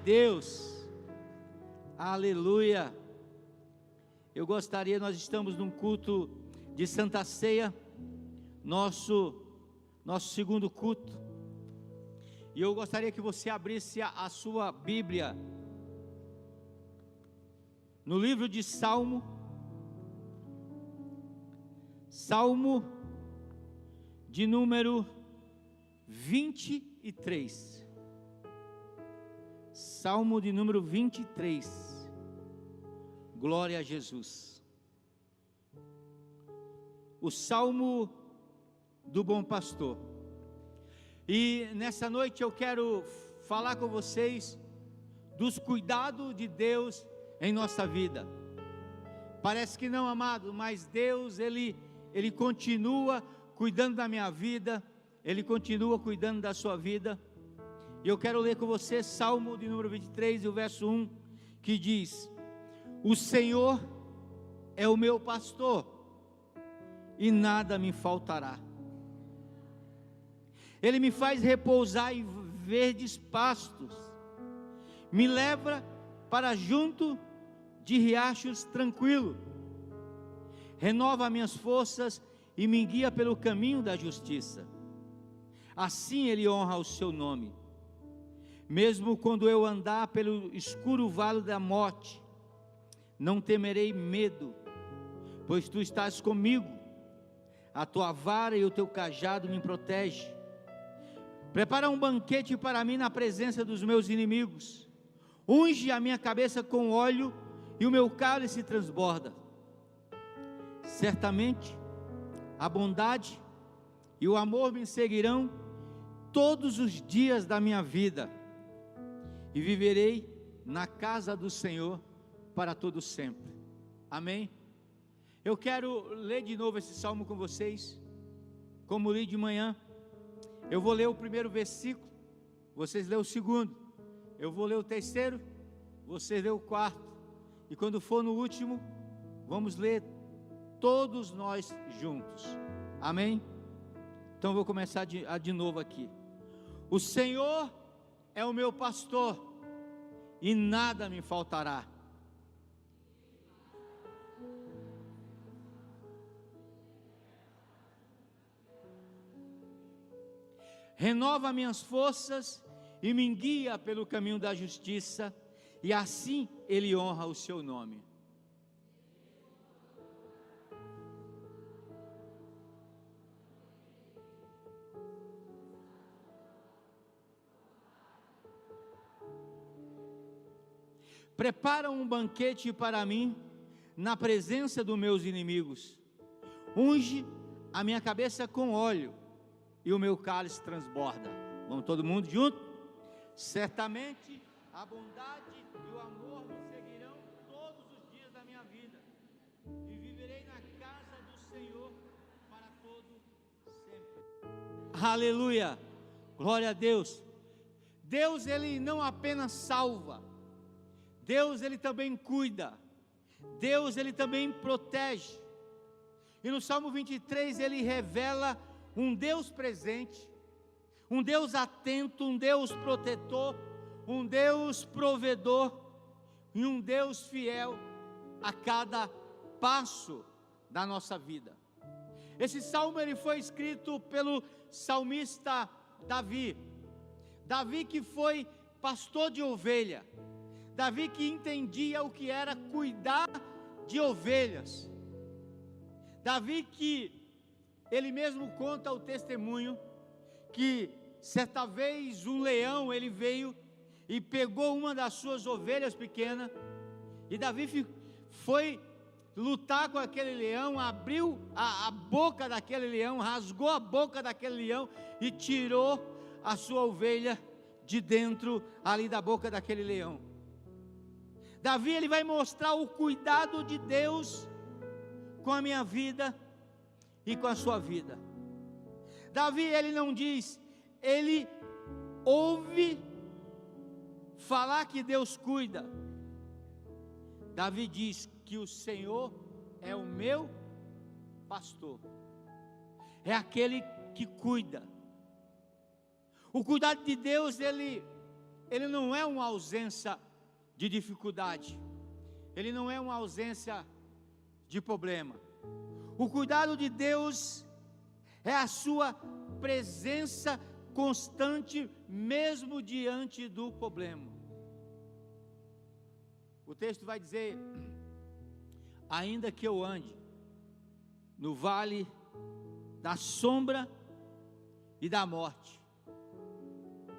Deus, aleluia. Eu gostaria, nós estamos num culto de Santa Ceia, nosso segundo culto, e eu gostaria que você abrisse a sua Bíblia no livro de Salmo de número 23. Salmo de número 23. Glória a Jesus. O Salmo do Bom Pastor. E nessa noite eu quero falar com vocês dos cuidados de Deus em nossa vida. Parece que não, amado, mas Deus, Ele continua cuidando da minha vida, Ele continua cuidando da sua vida. E eu quero ler com você Salmo de número 23, e o verso 1, que diz: o Senhor é o meu pastor, e nada me faltará. Ele me faz repousar em verdes pastos, me leva para junto de riachos tranquilo, renova minhas forças e me guia pelo caminho da justiça. Assim Ele honra o seu nome. Mesmo quando eu andar pelo escuro vale da morte, não temerei medo, pois tu estás comigo. A tua vara e o teu cajado me protegem. Prepara um banquete para mim na presença dos meus inimigos. Unge a minha cabeça com óleo e o meu cálice transborda. Certamente a bondade e o amor me seguirão todos os dias da minha vida, e viverei na casa do Senhor para todo sempre. Amém? Eu quero ler de novo esse salmo com vocês, como li de manhã. Eu vou ler o primeiro versículo, vocês lêem o segundo, eu vou ler o terceiro, vocês lêem o quarto, e quando for no último, vamos ler todos nós juntos. Amém? Então eu vou começar de novo aqui. O Senhor é o meu pastor, e nada me faltará. Renova minhas forças e me guia pelo caminho da justiça, e assim Ele honra o seu nome. Prepara um banquete para mim na presença dos meus inimigos. Unge a minha cabeça com óleo e o meu cálice transborda. Vamos todo mundo junto? Certamente a bondade e o amor me seguirão todos os dias da minha vida, e viverei na casa do Senhor para todo sempre. Aleluia, glória a Deus. Deus, Ele não apenas salva, Deus, Ele também cuida, Deus, Ele também protege. E no Salmo 23 Ele revela um Deus presente, um Deus atento, um Deus protetor, um Deus provedor e um Deus fiel a cada passo da nossa vida. Esse salmo ele foi escrito pelo salmista Davi. Davi que foi pastor de ovelha, Davi que entendia o que era cuidar de ovelhas, Davi que ele mesmo conta o testemunho que certa vez um leão ele veio e pegou uma das suas ovelhas pequenas, e Davi foi lutar com aquele leão, abriu a boca daquele leão, rasgou a boca daquele leão e tirou a sua ovelha de dentro ali da boca daquele leão. Davi ele vai mostrar o cuidado de Deus com a minha vida e com a sua vida. Davi ele não diz, ele ouve falar que Deus cuida. Davi diz que o Senhor é o meu pastor, é aquele que cuida. O cuidado de Deus ele ele não é uma ausência de dificuldade, ele não é uma ausência de problema. O cuidado de Deus é a sua presença constante, mesmo diante do problema. O texto vai dizer: ainda que eu ande no vale da sombra e da morte,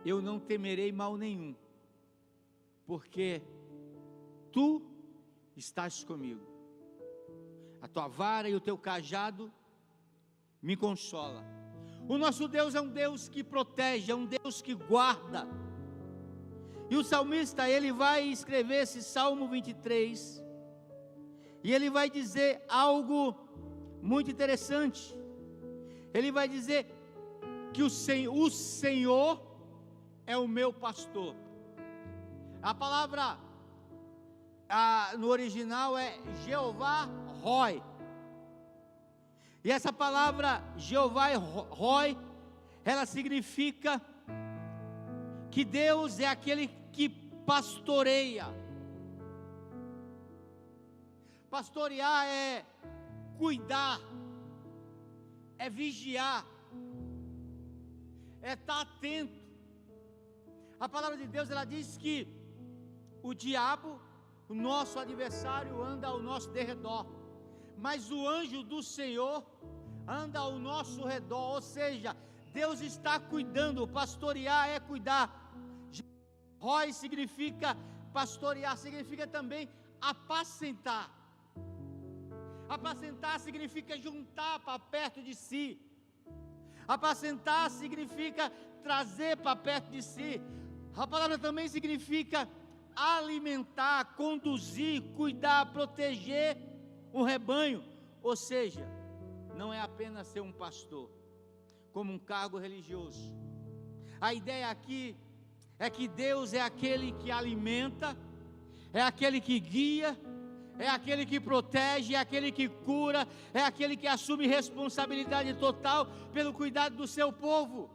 eu não temerei mal nenhum, porque tu estás comigo. A tua vara e o teu cajado me consola. O nosso Deus é um Deus que protege, é um Deus que guarda. E o salmista, ele vai escrever esse Salmo 23, e ele vai dizer algo muito interessante. Ele vai dizer que o Senhor é o meu pastor. A palavra no original é Jeová Roi. E essa palavra Jeová Roi, ela significa que Deus é aquele que pastoreia. Pastorear é cuidar, é vigiar, é estar atento. A palavra de Deus, ela diz que o diabo, o nosso adversário, anda ao nosso derredor, mas o anjo do Senhor anda ao nosso redor. Ou seja, Deus está cuidando. Pastorear é cuidar. Roi significa pastorear, significa também apacentar. Apacentar significa juntar para perto de si. Apacentar significa trazer para perto de si. A palavra também significa alimentar, conduzir, cuidar, proteger um rebanho. Ou seja, não é apenas ser um pastor, como um cargo religioso. A ideia aqui é que Deus é aquele que alimenta, é aquele que guia, é aquele que protege, é aquele que cura, é aquele que assume responsabilidade total pelo cuidado do seu povo.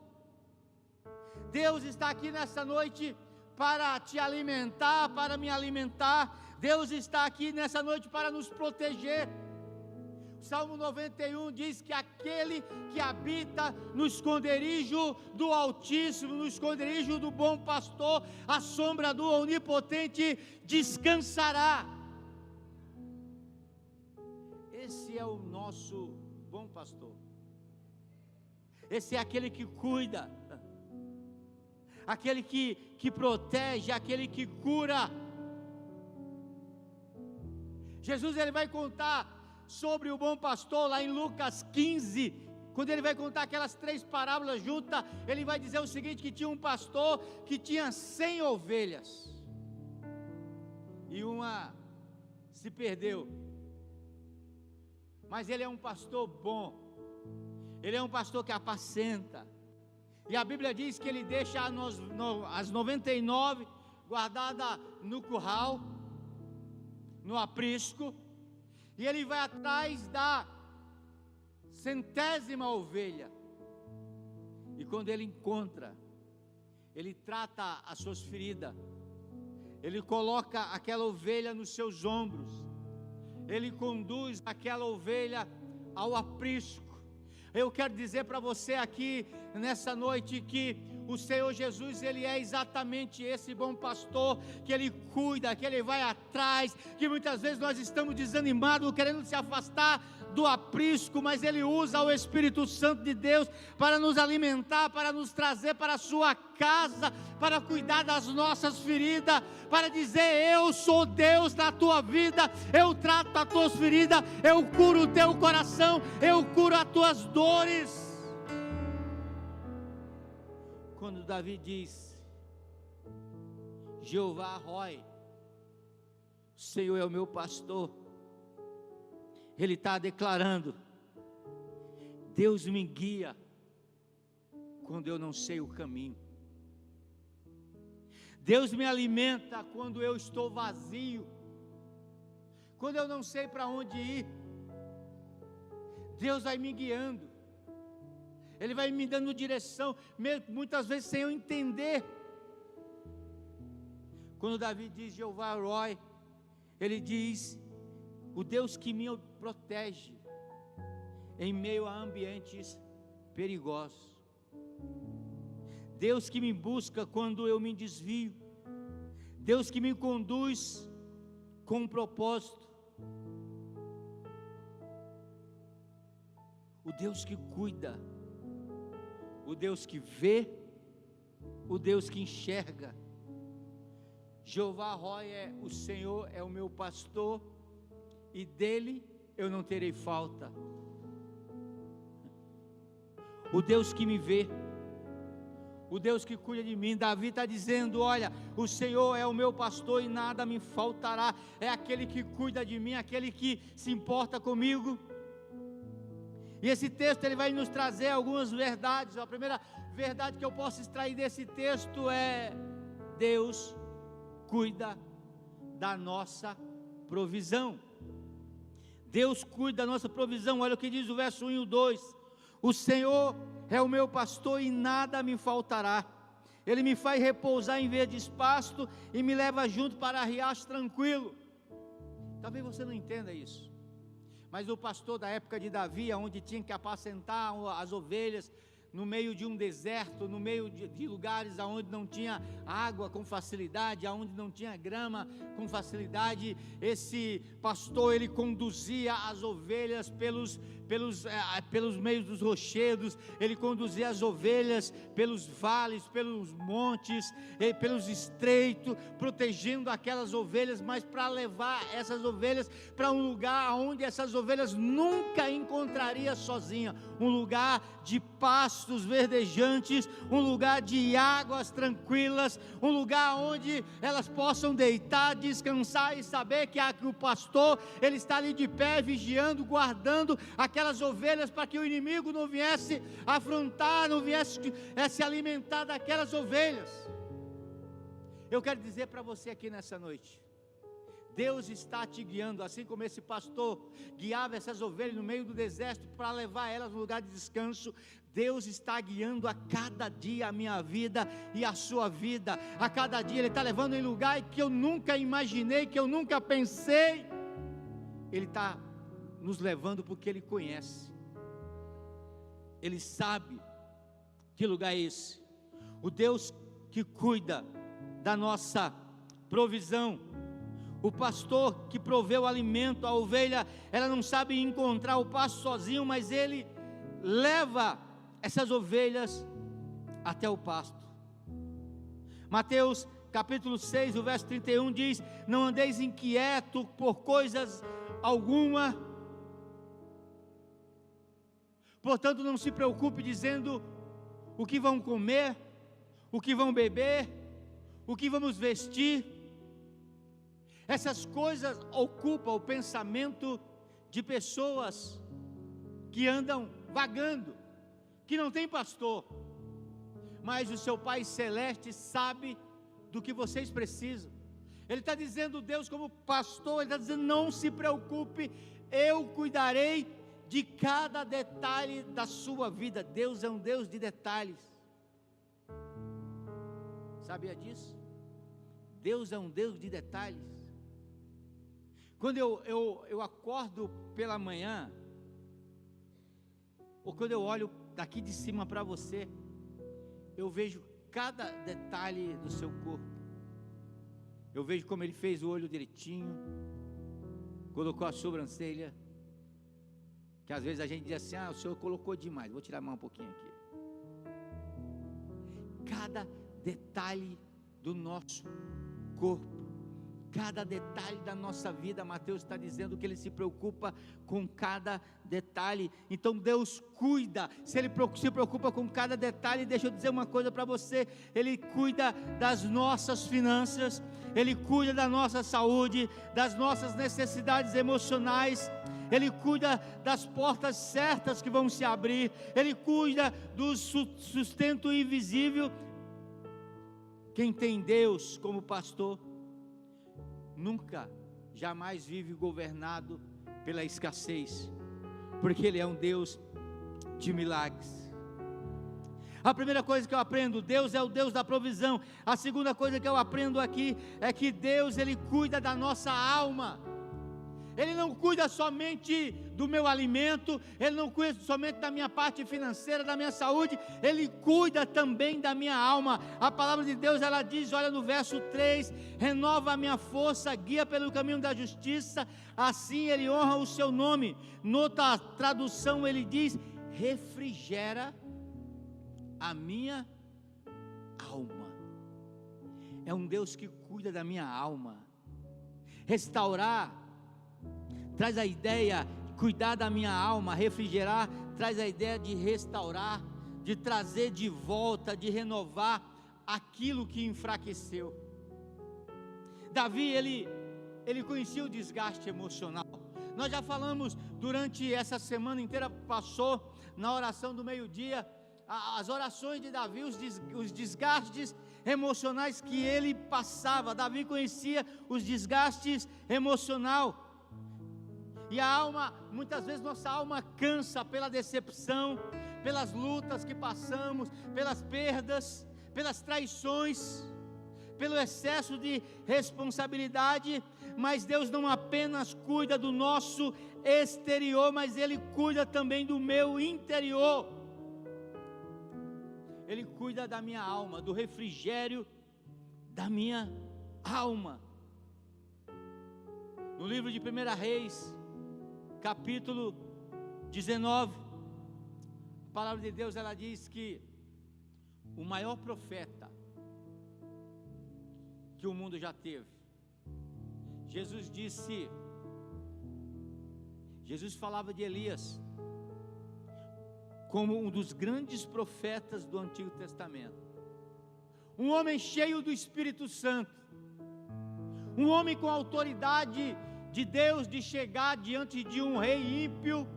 Deus está aqui nessa noite para te alimentar, para me alimentar. Deus está aqui nessa noite para nos proteger. Salmo 91 diz que aquele que habita no esconderijo do Altíssimo, no esconderijo do bom pastor, à sombra do Onipotente descansará. Esse é o nosso bom pastor. Esse é aquele que cuida, aquele que protege, aquele que cura. Jesus, ele vai contar sobre o bom pastor lá em Lucas 15, quando ele vai contar aquelas 3 parábolas juntas. Ele vai dizer o seguinte: que tinha um pastor que tinha 100 ovelhas, e uma se perdeu. Mas ele é um pastor bom, ele é um pastor que apacenta, e a Bíblia diz que ele deixa as 99 guardadas no curral, no aprisco, e ele vai atrás da 100ª ovelha, e quando ele encontra, ele trata as suas feridas, ele coloca aquela ovelha nos seus ombros, ele conduz aquela ovelha ao aprisco. Eu quero dizer para você aqui nessa noite que o Senhor Jesus, ele é exatamente esse bom pastor, que ele cuida, que ele vai atrás, que muitas vezes nós estamos desanimados, querendo se afastar do aprisco, mas ele usa o Espírito Santo de Deus para nos alimentar, para nos trazer para a sua casa, para cuidar das nossas feridas, para dizer: eu sou Deus na tua vida, eu trato as tuas feridas, eu curo o teu coração, eu curo as tuas dores. Quando Davi diz: Jeová Roi, o Senhor é o meu pastor, ele está declarando: Deus me guia quando eu não sei o caminho, Deus me alimenta quando eu estou vazio, quando eu não sei para onde ir, Deus vai me guiando, ele vai me dando direção, muitas vezes sem eu entender. Quando Davi diz Jeová Roi, ele diz: o Deus que me protege em meio a ambientes perigosos, Deus que me busca quando eu me desvio, Deus que me conduz com um propósito, o Deus que cuida, o Deus que vê, o Deus que enxerga. Jeová Roi é o Senhor, é o meu pastor, e dele eu não terei falta. O Deus que me vê, o Deus que cuida de mim. Davi está dizendo: olha, o Senhor é o meu pastor e nada me faltará. É aquele que cuida de mim, aquele que se importa comigo. E esse texto ele vai nos trazer algumas verdades. A primeira verdade que eu posso extrair desse texto é: Deus cuida da nossa provisão. Deus cuida da nossa provisão. Olha o que diz o verso 1 e o 2: o Senhor é o meu pastor e nada me faltará. Ele me faz repousar em verdes pastos e me leva junto para riacho tranquilo. Talvez você não entenda isso, mas o pastor da época de Davi, onde tinha que apacentar as ovelhas no meio de um deserto, no meio de lugares onde não tinha água com facilidade, onde não tinha grama com facilidade, esse pastor ele conduzia as ovelhas pelos meios dos rochedos, ele conduzia as ovelhas pelos vales, pelos montes, pelos estreitos, protegendo aquelas ovelhas, mas para levar essas ovelhas para um lugar onde essas ovelhas nunca encontrariam sozinha, um lugar de pastos verdejantes, um lugar de águas tranquilas, um lugar onde elas possam deitar, descansar e saber que o pastor ele está ali de pé, vigiando, guardando aquelas ovelhas, para que o inimigo não viesse afrontar, não viesse se alimentar daquelas ovelhas. Eu quero dizer para você aqui nessa noite: Deus está te guiando, assim como esse pastor guiava essas ovelhas no meio do deserto para levar elas no lugar de descanso. Deus está guiando a cada dia a minha vida e a sua vida. A cada dia Ele está levando em lugar que eu nunca imaginei, que eu nunca pensei. Ele está nos levando porque Ele conhece, Ele sabe que lugar é esse. O Deus que cuida da nossa provisão, o pastor que provê o alimento. A ovelha, ela não sabe encontrar o pasto sozinho, mas ele leva essas ovelhas até o pasto. Mateus capítulo 6, o verso 31 diz: não andeis inquieto por coisas alguma, portanto não se preocupe dizendo o que vão comer, o que vão beber, o que vamos vestir. Essas coisas ocupam o pensamento de pessoas que andam vagando, que não tem pastor, mas o seu Pai Celeste sabe do que vocês precisam. Ele está dizendo, Deus como pastor, Ele está dizendo: não se preocupe, eu cuidarei de cada detalhe da sua vida. Deus é um Deus de detalhes. Sabia disso? Deus é um Deus de detalhes. Quando eu acordo pela manhã, ou quando eu olho daqui de cima para você, eu vejo cada detalhe do seu corpo. Eu vejo como Ele fez o olho direitinho, colocou a sobrancelha, que às vezes a gente diz assim: o Senhor colocou demais, vou tirar a mão um pouquinho aqui. Cada detalhe do nosso corpo, cada detalhe da nossa vida, Mateus está dizendo que Ele se preocupa com cada detalhe. Então Deus cuida, se Ele se preocupa com cada detalhe, deixa eu dizer uma coisa para você: Ele cuida das nossas finanças, Ele cuida da nossa saúde, das nossas necessidades emocionais, Ele cuida das portas certas que vão se abrir, Ele cuida do sustento invisível. Quem tem Deus como pastor nunca, jamais vive governado pela escassez, porque Ele é um Deus de milagres. A primeira coisa que eu aprendo, Deus é o Deus da provisão. A segunda coisa que eu aprendo aqui é que Deus, Ele cuida da nossa alma. Ele não cuida somente do meu alimento, Ele não cuida somente da minha parte financeira, da minha saúde, Ele cuida também da minha alma. A palavra de Deus, ela diz, olha no verso 3, renova a minha força, guia pelo caminho da justiça, assim Ele honra o seu nome. Noutra tradução ele diz, refrigera a minha alma. É um Deus que cuida da minha alma. Restaurar traz a ideia de cuidar da minha alma. Refrigerar traz a ideia de restaurar, de trazer de volta, de renovar aquilo que enfraqueceu. Davi, ele conhecia o desgaste emocional. Nós já falamos durante essa semana inteira, passou na oração do meio-dia, as orações de Davi, os desgastes emocionais que ele passava. Davi conhecia os desgastes emocionais. E a alma, muitas vezes nossa alma cansa pela decepção, pelas lutas que passamos, pelas perdas, pelas traições, pelo excesso de responsabilidade. Mas Deus não apenas cuida do nosso exterior, mas Ele cuida também do meu interior. Ele cuida da minha alma, do refrigério da minha alma. No livro de 1 Reis, capítulo 19, a palavra de Deus, ela diz que o maior profeta que o mundo já teve, Jesus falava de Elias como um dos grandes profetas do Antigo Testamento, um homem cheio do Espírito Santo, um homem com autoridade de Deus, de chegar diante de um rei ímpio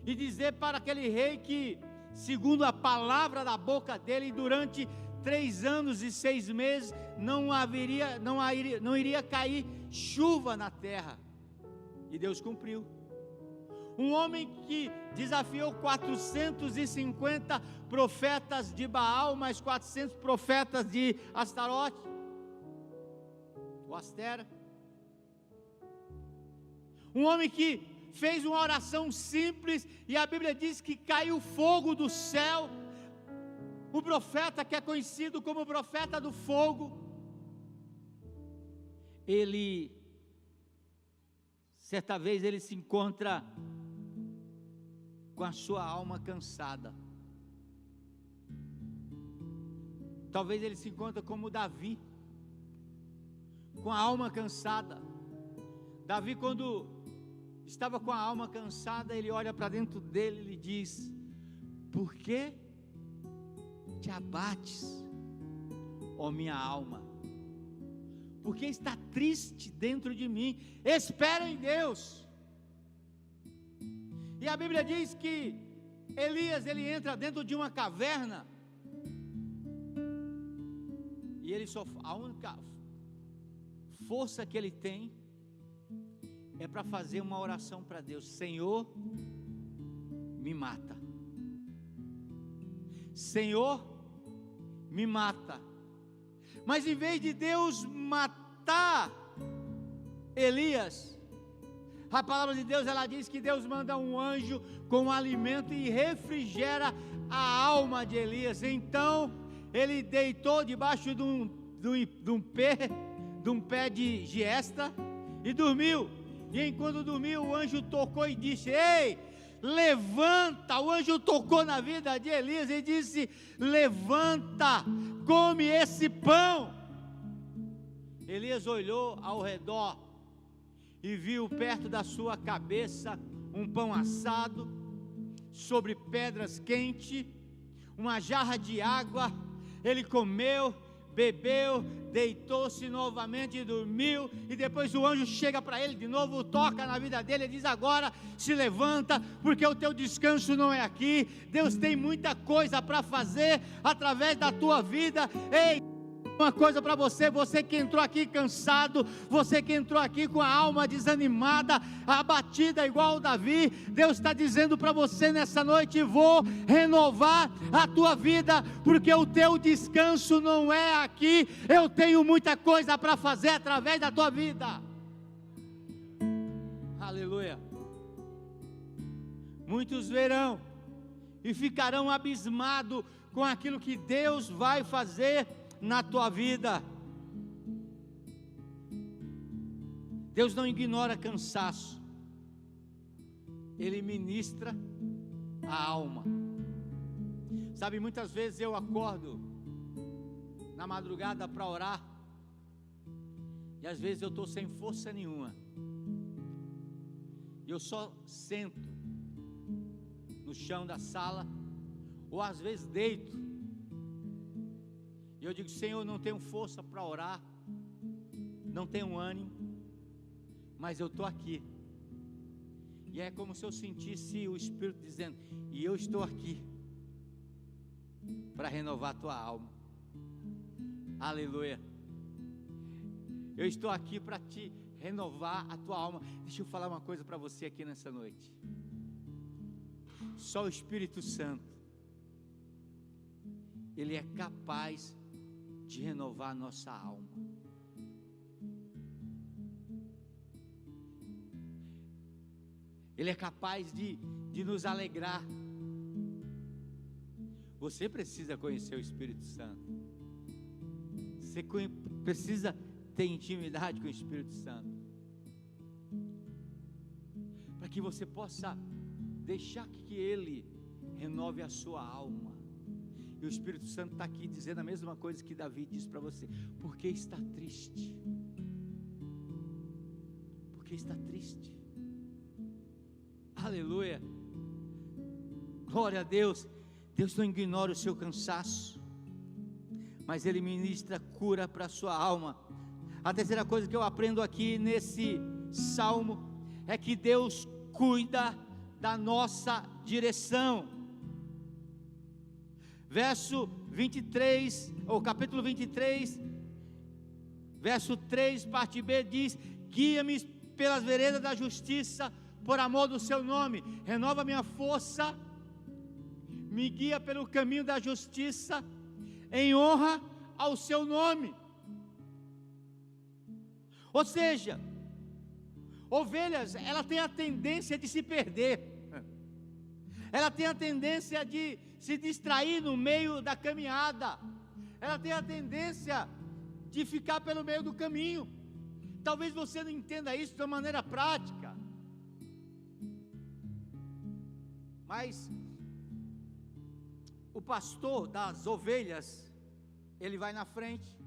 e dizer para aquele rei que, segundo a palavra da boca dele, durante 3 anos e 6 meses não iria cair chuva na terra. E Deus cumpriu. Um homem que desafiou 450 profetas de Baal, mais 400 profetas de Astarote, ou Astera. Um homem que fez uma oração simples, e a Bíblia diz que caiu fogo do céu. O profeta que é conhecido como o profeta do fogo, certa vez ele se encontra com a sua alma cansada. Talvez ele se encontre como Davi, com a alma cansada. Davi, quando estava com a alma cansada, ele olha para dentro dele e lhe diz: por que te abates, ó minha alma? Porque está triste dentro de mim? Espera em Deus. E a Bíblia diz que Elias, ele entra dentro de uma caverna, e a única força que ele tem é para fazer uma oração para Deus: Senhor, me mata. Senhor, me mata. Mas em vez de Deus matar Elias, a palavra de Deus, ela diz que Deus manda um anjo com alimento e refrigera a alma de Elias. Então ele deitou debaixo de um pé de giesta e dormiu. E enquanto dormiu, o anjo tocou e disse: ei, levanta. O anjo tocou na vida de Elias e disse: levanta, come esse pão. Elias olhou ao redor e viu perto da sua cabeça um pão assado sobre pedras quentes, uma jarra de água. Ele comeu, bebeu, deitou-se novamente e dormiu. E depois o anjo chega para ele de novo, toca na vida dele e diz: agora se levanta, porque o teu descanso não é aqui. Deus tem muita coisa para fazer através da tua vida. Ei, Uma coisa para você, você que entrou aqui cansado, você que entrou aqui com a alma desanimada, abatida igual Davi, Deus está dizendo para você nessa noite: vou renovar a tua vida, porque o teu descanso não é aqui, eu tenho muita coisa para fazer através da tua vida. Aleluia. Muitos verão e ficarão abismados com aquilo que Deus vai fazer na tua vida. Deus não ignora cansaço, Ele ministra a alma. Sabe, muitas vezes eu acordo na madrugada para orar, e às vezes eu estou sem força nenhuma, e eu só sento no chão da sala, ou às vezes deito, e eu digo: Senhor, não tenho força para orar, não tenho ânimo, mas eu estou aqui. E é como se eu sentisse o Espírito dizendo: e eu estou aqui para renovar a tua alma. Aleluia. Eu estou aqui para te renovar a tua alma. Deixa eu falar uma coisa para você aqui nessa noite. Só o Espírito Santo, Ele é capaz de renovar a nossa alma. Ele é capaz de nos alegrar. Você precisa conhecer o Espírito Santo. Você precisa ter intimidade com o Espírito Santo, para que você possa deixar que Ele renove a sua alma. E o Espírito Santo está aqui dizendo a mesma coisa que Davi disse para você: por que está triste? Por que está triste? Aleluia, glória a Deus. Deus não ignora o seu cansaço, mas Ele ministra cura para a sua alma. A terceira coisa que eu aprendo aqui nesse salmo é que Deus cuida da nossa direção. Verso 23, ou capítulo 23, verso 3, parte B, diz: guia-me pelas veredas da justiça, por amor do seu nome. Renova minha força, me guia pelo caminho da justiça, em honra ao seu nome. Ou seja, ovelhas, ela tem a tendência de se perder, ela tem a tendência de se distrair no meio da caminhada, ela tem a tendência de ficar pelo meio do caminho. Talvez você não entenda isso de uma maneira prática, mas o pastor das ovelhas, ele vai na frente,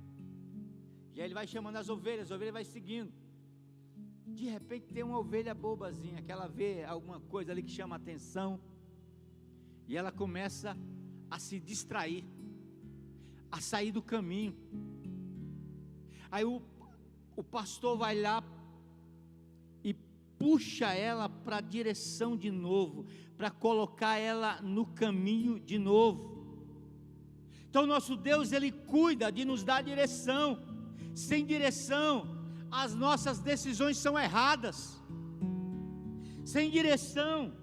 e aí ele vai chamando as ovelhas vai seguindo. De repente tem uma ovelha bobazinha, que ela vê alguma coisa ali que chama a atenção, e ela começa a se distrair, a sair do caminho. Aí o pastor vai lá e puxa ela para a direção de novo, para colocar ela no caminho de novo. Então nosso Deus, Ele cuida de nos dar direção. Sem direção, as nossas decisões são erradas. Sem direção,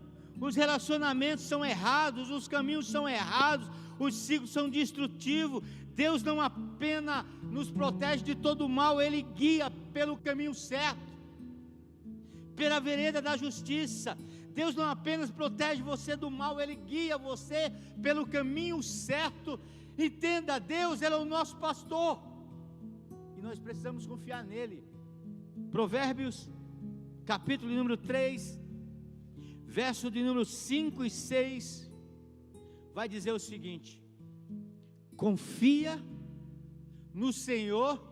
os relacionamentos são errados, os caminhos são errados, os ciclos são destrutivos. Deus não apenas nos protege de todo mal, Ele guia pelo caminho certo, pela vereda da justiça. Deus não apenas protege você do mal, Ele guia você pelo caminho certo. Entenda, Deus, Ele é o nosso pastor, e nós precisamos confiar nele. Provérbios, capítulo número 3, verso de número 5 e 6, vai dizer o seguinte: confia no Senhor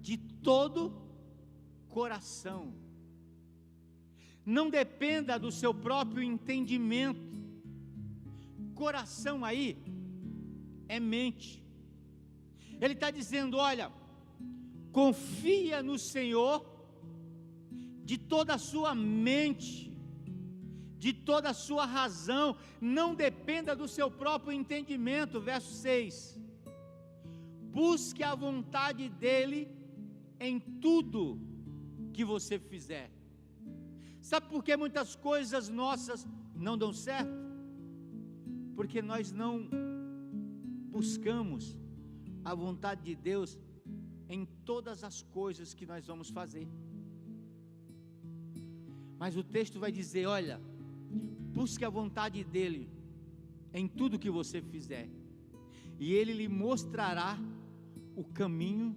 de todo coração, não dependa do seu próprio entendimento. Coração aí é mente. Ele está dizendo: olha, confia no Senhor de toda a sua mente, de toda a sua razão, não dependa do seu próprio entendimento. Verso 6: busque a vontade dEle em tudo que você fizer. Sabe por que muitas coisas nossas não dão certo? Porque nós não buscamos a vontade de Deus em todas as coisas que nós vamos fazer. Mas o texto vai dizer: olha, busque a vontade dEle em tudo que você fizer, e Ele lhe mostrará o caminho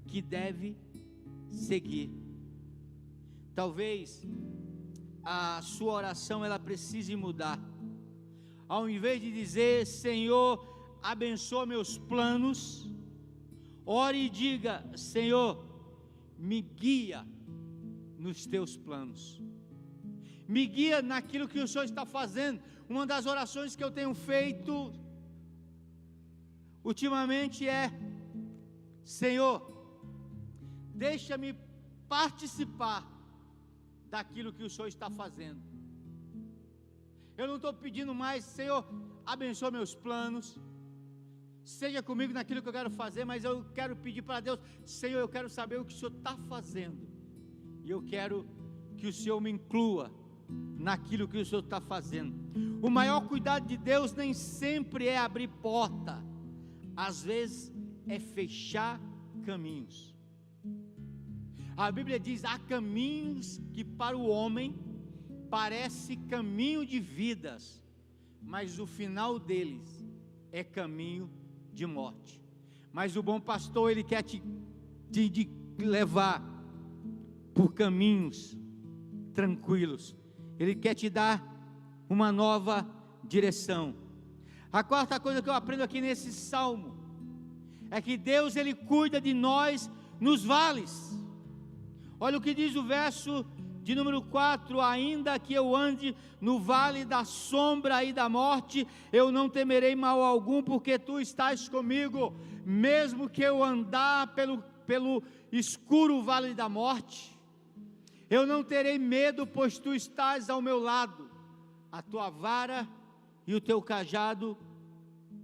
que deve seguir. Talvez a sua oração ela precise mudar. Ao invés de dizer: Senhor, abençoa meus planos, ore e diga: Senhor, me guia nos teus planos, me guia naquilo que o Senhor está fazendo. Uma das orações que eu tenho feito ultimamente é: Senhor, deixa-me participar daquilo que o Senhor está fazendo. Eu não estou pedindo mais: Senhor, abençoa meus planos, seja comigo naquilo que eu quero fazer, mas eu quero pedir para Deus: Senhor, eu quero saber o que o Senhor está fazendo, e eu quero que o Senhor me inclua naquilo que o Senhor está fazendo. O maior cuidado de Deus nem sempre é abrir porta, às vezes é fechar caminhos. A Bíblia diz: há caminhos que para o homem parece caminho de vidas, mas o final deles é caminho de morte. Mas o bom pastor, ele quer te levar por caminhos tranquilos, ele quer te dar uma nova direção. A quarta coisa que eu aprendo aqui nesse salmo é que Deus, ele cuida de nós nos vales. Olha o que diz o verso de número 4: ainda que eu ande no vale da sombra e da morte, eu não temerei mal algum, porque tu estás comigo. Mesmo que eu andar pelo escuro vale da morte, eu não terei medo, pois tu estás ao meu lado, a tua vara e o teu cajado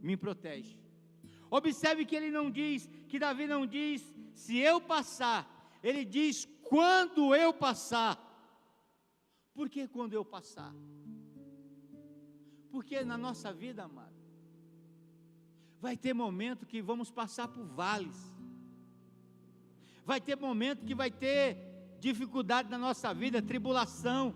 me protegem. Observe que ele não diz, que Davi não diz: se eu passar, ele diz: quando eu passar. Por que quando eu passar? Porque na nossa vida, amado, vai ter momento que vamos passar por vales, vai ter momento que vai ter dificuldade na nossa vida, tribulação,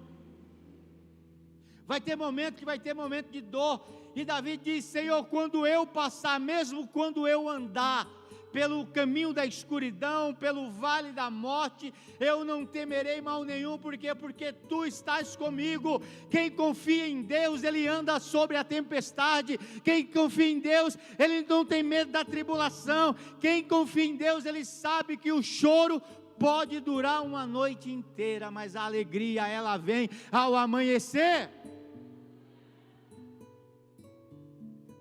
vai ter momento que vai ter momento de dor, e Davi diz: Senhor, quando eu passar, mesmo quando eu andar pelo caminho da escuridão, pelo vale da morte, eu não temerei mal nenhum. Por quê? Porque tu estás comigo. Quem confia em Deus, ele anda sobre a tempestade. Quem confia em Deus, ele não tem medo da tribulação. Quem confia em Deus, ele sabe que o choro pode durar uma noite inteira, mas a alegria, ela vem ao amanhecer.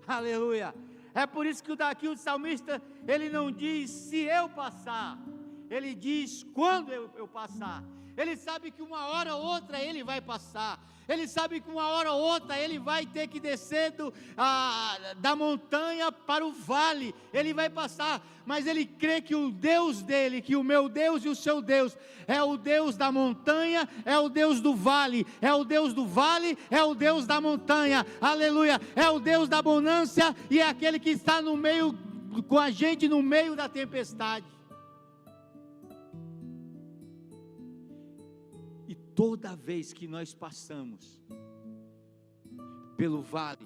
Aleluia. É por isso que daqui o salmista, ele não diz se eu passar, ele diz quando eu passar. Ele sabe que uma hora ou outra ele vai passar, ele sabe que uma hora ou outra ele vai ter que descer da montanha para o vale, ele vai passar, mas ele crê que o Deus dele, que o meu Deus e o seu Deus, é o Deus da montanha, é o Deus do vale, é o Deus do vale, é o Deus da montanha, aleluia, é o Deus da bonança, e é aquele que está no meio, com a gente no meio da tempestade. Toda vez que nós passamos pelo vale,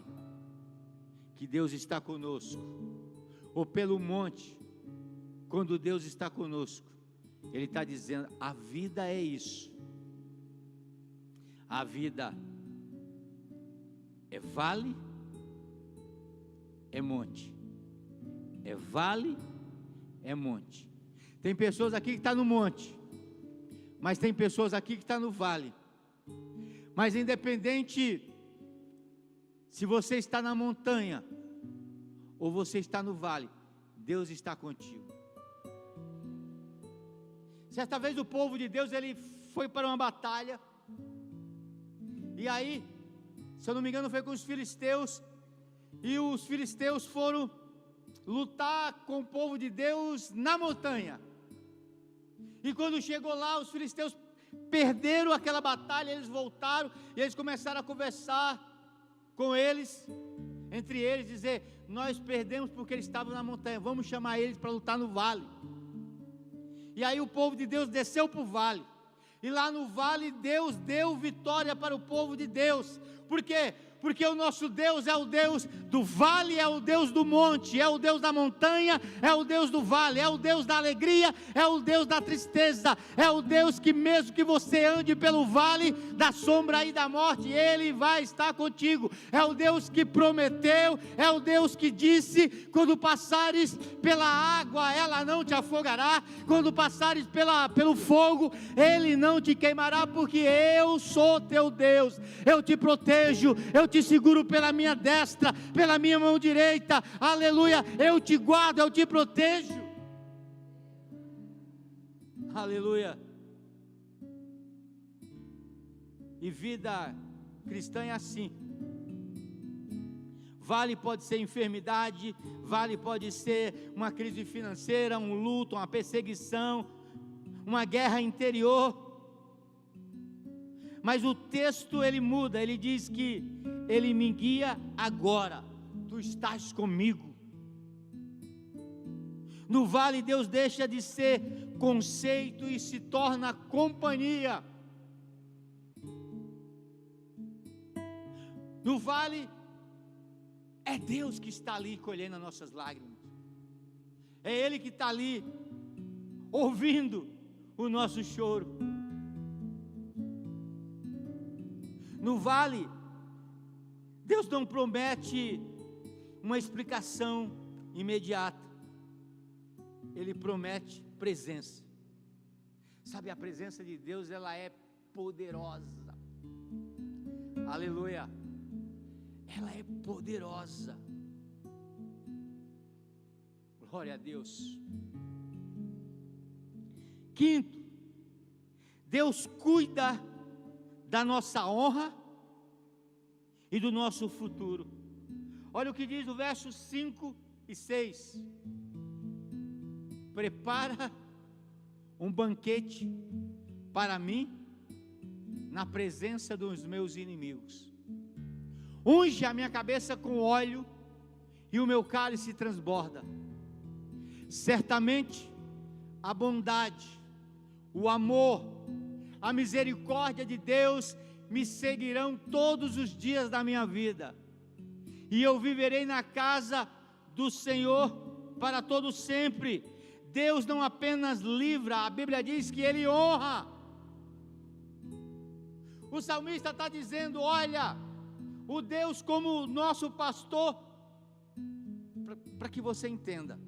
que Deus está conosco, ou pelo monte, quando Deus está conosco, Ele está dizendo: a vida é isso, a vida é vale, é monte, é vale, é monte. Tem pessoas aqui que estão no monte, mas tem pessoas aqui que estão no vale. Mas independente se você está na montanha ou você está no vale, Deus está contigo. Certa vez o povo de Deus, ele foi para uma batalha, e aí, se eu não me engano, foi com os filisteus, e os filisteus foram lutar com o povo de Deus na montanha. E quando chegou lá, os filisteus perderam aquela batalha, eles voltaram e eles começaram a conversar com eles, entre eles, dizer: nós perdemos porque eles estavam na montanha, vamos chamar eles para lutar no vale. E aí o povo de Deus desceu para o vale, e lá no vale Deus deu vitória para o povo de Deus. Por quê? Porque o nosso Deus é o Deus do vale, é o Deus do monte, é o Deus da montanha, é o Deus do vale, é o Deus da alegria, é o Deus da tristeza, é o Deus que mesmo que você ande pelo vale da sombra e da morte, Ele vai estar contigo. É o Deus que prometeu, é o Deus que disse: quando passares pela água, ela não te afogará, quando passares pelo fogo, Ele não te queimará, porque eu sou teu Deus, eu te protejo, eu te seguro pela minha destra, pela minha mão direita, aleluia, eu te guardo, eu te protejo, aleluia. E vida cristã é assim. Vale pode ser enfermidade, vale pode ser uma crise financeira, um luto, uma perseguição, uma guerra interior. Mas o texto ele muda, ele diz que Ele me guia agora, tu estás comigo. No vale Deus deixa de ser conceito e se torna companhia. No vale é Deus que está ali colhendo as nossas lágrimas, é Ele que está ali ouvindo o nosso choro. No vale, Deus não promete uma explicação imediata, Ele promete presença. Sabe, a presença de Deus, ela é poderosa, aleluia, ela é poderosa, glória a Deus. Quinto, Deus cuida da nossa honra e do nosso futuro. Olha o que diz o verso 5 e 6: prepara um banquete para mim na presença dos meus inimigos, unge a minha cabeça com óleo e o meu cálice transborda. Certamente a bondade, o amor, a misericórdia de Deus me seguirão todos os dias da minha vida, e eu viverei na casa do Senhor para todo sempre. Deus não apenas livra, a Bíblia diz que Ele honra. O salmista está dizendo: olha, o Deus como nosso pastor, para que você entenda,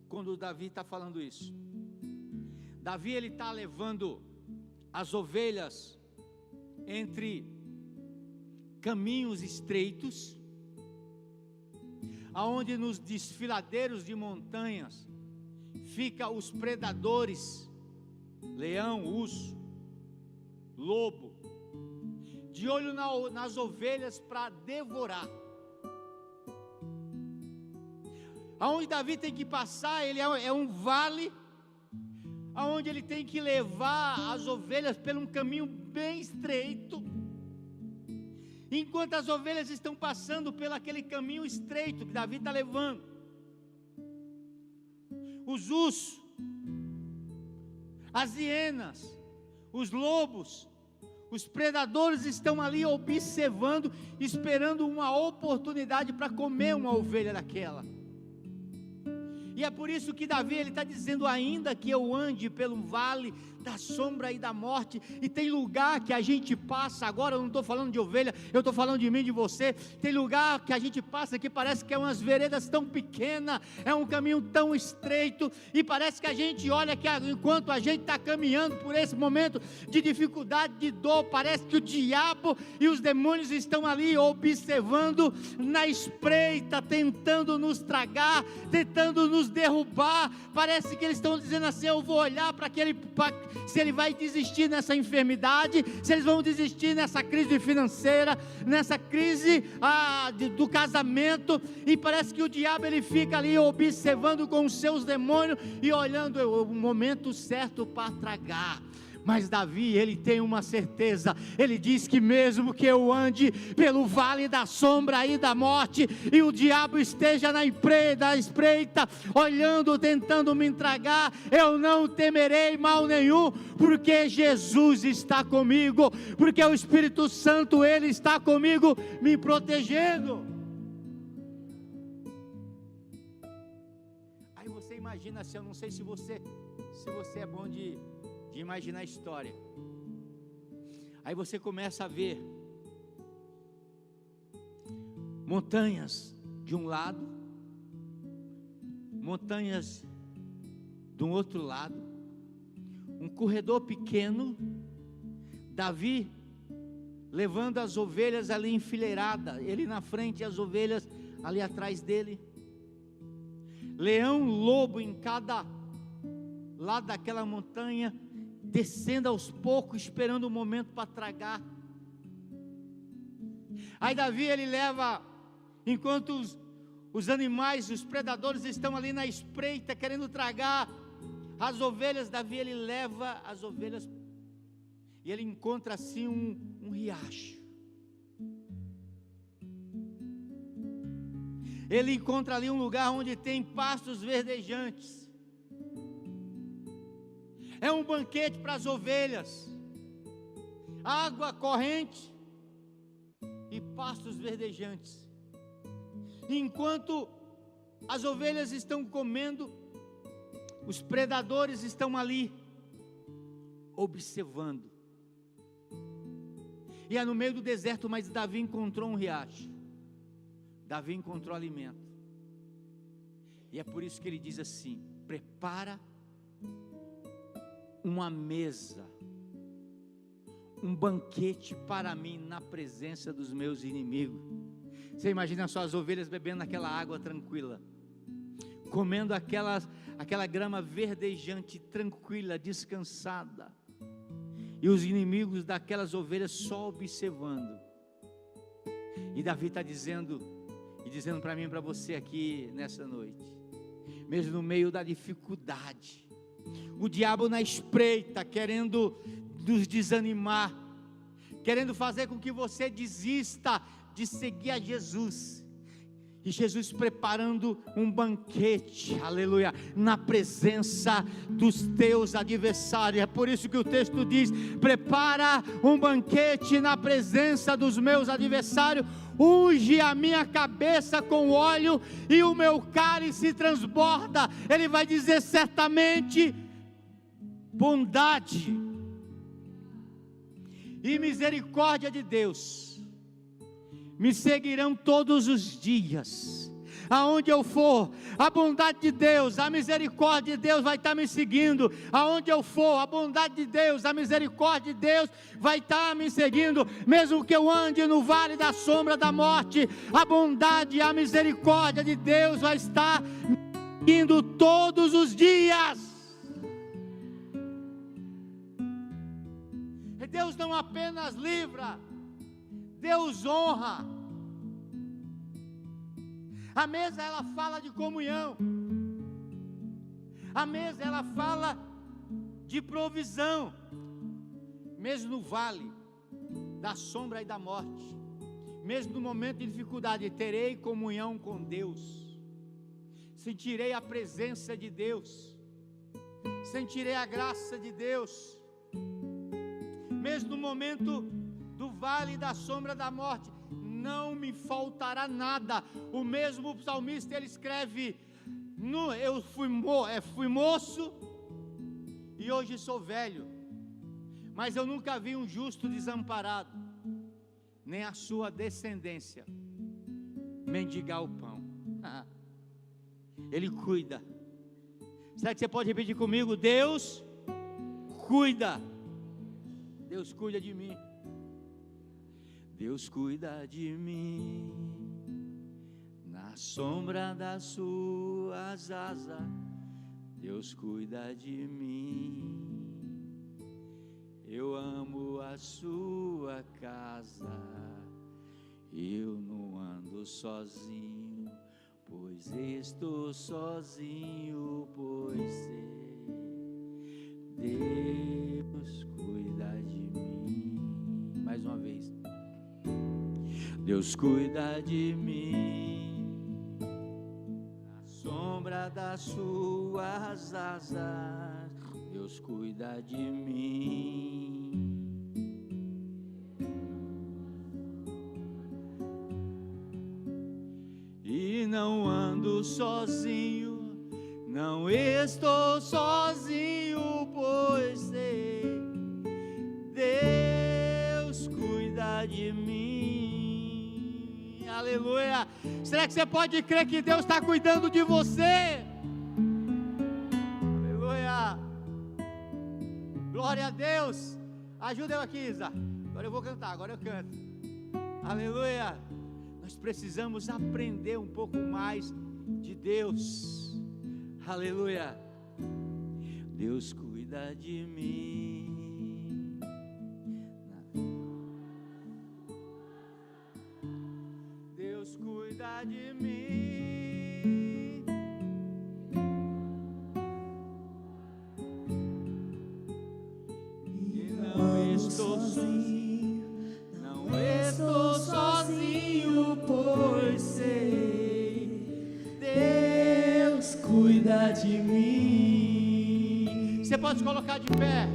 quando Davi está falando isso, Davi ele está levando as ovelhas entre caminhos estreitos, aonde nos desfiladeiros de montanhas fica os predadores, leão, urso, lobo, de olho nas ovelhas para devorar. Aonde Davi tem que passar, ele é um vale, aonde ele tem que levar as ovelhas por um caminho bem estreito, enquanto as ovelhas estão passando pelo aquele caminho estreito que Davi está levando, os ursos, as hienas, os lobos, os predadores estão ali observando, esperando uma oportunidade para comer uma ovelha daquela. E é por isso que Davi ele está dizendo: ainda que eu ande pelo vale da sombra e da morte, e tem lugar que a gente passa, agora eu não estou falando de ovelha, eu estou falando de mim, de você, tem lugar que a gente passa que parece que é umas veredas tão pequenas, é um caminho tão estreito, e parece que a gente olha que enquanto a gente está caminhando por esse momento de dificuldade, de dor, parece que o diabo e os demônios estão ali observando na espreita, tentando nos tragar, tentando nos derrubar. Parece que eles estão dizendo assim: eu vou olhar para se ele vai desistir nessa enfermidade, se eles vão desistir nessa crise financeira, nessa crise do casamento. E parece que o diabo ele fica ali observando com os seus demônios e olhando o momento certo para tragar. Mas Davi, ele tem uma certeza, ele diz que mesmo que eu ande pelo vale da sombra e da morte, e o diabo esteja na espreita, olhando, tentando me entregar, eu não temerei mal nenhum, porque Jesus está comigo, porque o Espírito Santo, ele está comigo, me protegendo. Aí você imagina assim, eu não sei se você é bom de imaginar a história. Aí você começa a ver montanhas de um lado, montanhas do outro lado, um corredor pequeno, Davi levando as ovelhas ali enfileirada, ele na frente e as ovelhas ali atrás dele, leão, lobo em cada lado daquela montanha, descendo aos poucos, esperando o momento para tragar. Aí Davi ele leva, enquanto os animais, os predadores estão ali na espreita, querendo tragar as ovelhas, Davi ele leva as ovelhas, e ele encontra assim um riacho. Ele encontra ali um lugar onde tem pastos verdejantes. É um banquete para as ovelhas, água corrente e pastos verdejantes. Enquanto as ovelhas estão comendo, os predadores estão ali, observando. E é no meio do deserto, mas Davi encontrou um riacho, Davi encontrou alimento. E é por isso que ele diz assim: prepara uma mesa, um banquete para mim na presença dos meus inimigos. Você imagina só as ovelhas bebendo aquela água tranquila, comendo aquela grama verdejante, tranquila, descansada, e os inimigos daquelas ovelhas só observando. E Davi está dizendo para mim e para você aqui nessa noite, mesmo no meio da dificuldade, o diabo na espreita, querendo nos desanimar, querendo fazer com que você desista de seguir a Jesus, e Jesus preparando um banquete, aleluia, na presença dos teus adversários. É por isso que o texto diz: prepara um banquete na presença dos meus adversários, unge a minha cabeça com óleo e o meu cálice transborda. Ele vai dizer certamente: bondade e misericórdia de Deus me seguirão todos os dias, aonde eu for, a bondade de Deus, a misericórdia de Deus vai estar me seguindo, aonde eu for, a bondade de Deus, a misericórdia de Deus vai estar me seguindo, mesmo que eu ande no vale da sombra da morte, a bondade e a misericórdia de Deus vai estar me seguindo todos os dias. E Deus não apenas livra, Deus honra. A mesa ela fala de comunhão, a mesa ela fala de provisão, mesmo no vale da sombra e da morte, mesmo no momento de dificuldade, terei comunhão com Deus, sentirei a presença de Deus, sentirei a graça de Deus, mesmo no momento do vale da sombra da morte, não me faltará nada. O mesmo salmista ele escreve: eu fui moço e hoje sou velho, mas eu nunca vi um justo desamparado, nem a sua descendência mendigar o pão. Ele cuida. Será que você pode repetir comigo? Deus cuida. Deus cuida de mim. Deus cuida de mim, na sombra das suas asas, Deus cuida de mim. Eu amo a sua casa, eu não ando sozinho, pois estou sozinho, pois sei, Deus cuida de mim. Mais uma vez. Deus cuida de mim, na sombra das suas asas, Deus cuida de mim. E não ando sozinho, não estou sozinho, pois sei, Deus cuida de mim. Aleluia. Será que você pode crer que Deus está cuidando de você? Aleluia. Glória a Deus. Ajuda eu aqui, Isa. Agora eu vou cantar, agora eu canto. Aleluia. Nós precisamos aprender um pouco mais de Deus. Aleluia. Deus cuida de mim. Deus cuida de mim. E não estou sozinho, não estou sozinho, pois sei, Deus cuida de mim. Você pode se colocar de pé.